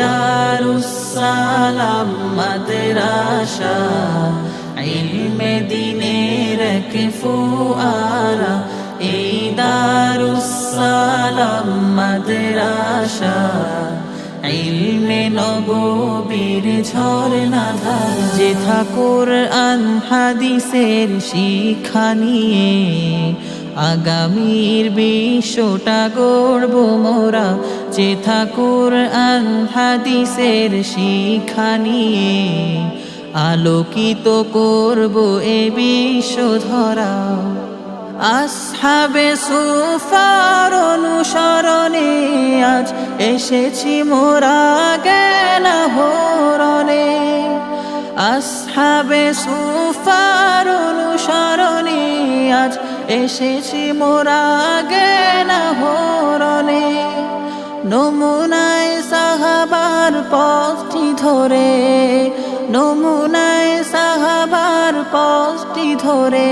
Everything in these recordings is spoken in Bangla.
দারুসসালাম মাদ্রাসা ইলমে দ্বীনের এক ফোয়ারা। দারুসসালাম মাদ্রাসা ইলমে নববীর ঝরনাধারা। যেথা কুরআন হাদিসের শিক্ষা নিয়ে আগামীর বিশ্বটা গড়ব মোরা। যেথা কুরআন হাদিসের শিক্ষা নিয়ে আলোকিত করব এ বিশ্ব ধরা। আসহাবে সুফার অনুসরণে আজ এসেছি মোরা জ্ঞান আহরণে। আসহাবে সুফার অনুসরণে আজ এসেছি মোরা জ্ঞান আহরণে। নমুনায় সাহাবার পথটি ধরে, নমুনায় সাহাবার পথটি ধরে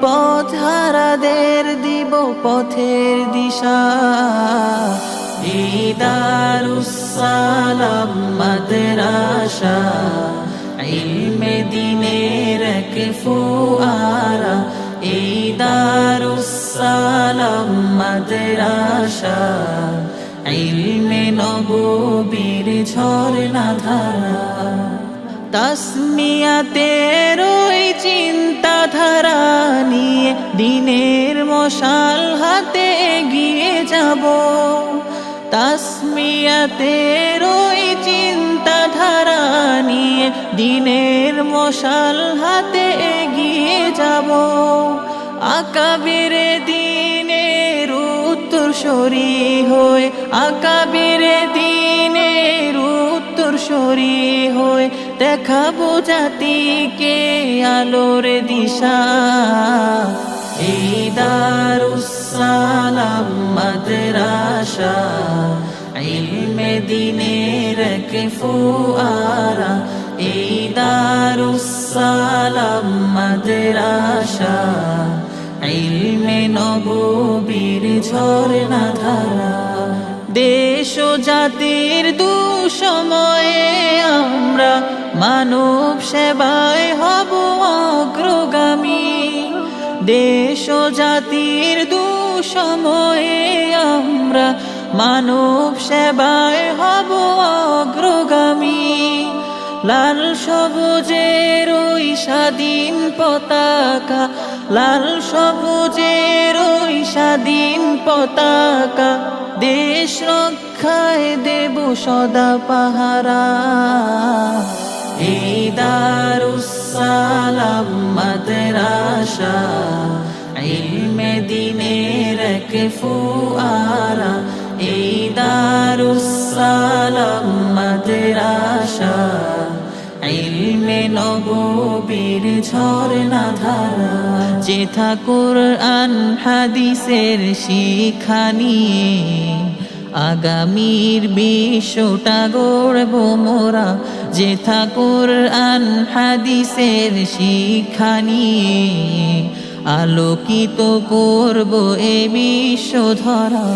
পথহারাদের দিব পথের দিশা। দারুসসালাম মাদ্রাসা ইলমে দ্বীনের এক ফোয়ারা। দারুসসালাম মাদ্রাসা ইলমে নববীর ঝরনাধারা। তাসমিয়াতের ওই চিন্তাধারা নিয়ে দিনের মশাল হাতে এগিয়ে যাব। তাসমিয়াতের ওই চিন্তাধারা নিয়ে দিনের মশাল হাতে এগিয়ে যাব। আকাবির দ্বীনের উত্তরসূরি হয়ে, আকাবির দ্বীনের উত্তরসূরি হয়ে দেখাবো জাতিকে আলোর দিশা। দারুসসালাম মাদ্রাসা ইলমে দ্বীনের এক ফোয়ারা। দারুসসালাম মাদ্রাসা ইলমে নববীর ঝরনাধারা। দেশ ও জাতির দুঃসময়ে আমরা মানব সেবায় হব অগ্রগামী। দেশ ও জাতির দুঃসময়ে আমরা মানব সেবায় হব অগ্রগামী। লাল সবুজের ওই স্বাধীন পতাকা, লাল সবুজের ওই স্বাধীন পতাকা দেশ রক্ষায় দেব সদা পাহারা। দারুসসালাম মাদ্রাসা ইলমে দ্বীনের এক ফোয়ারা। দারুসসালাম মাদ্রাসা ইলমে নববীর ঝরনাধারা। যেথা কুরআন হাদিসের শিক্ষা নিয়ে আগামীর বিশ্বটা গড়ব মোরা। যেথা কুরআন হাদিসের শিক্ষা নিয়ে আলোকিত করব এ বিশ্ব ধরা।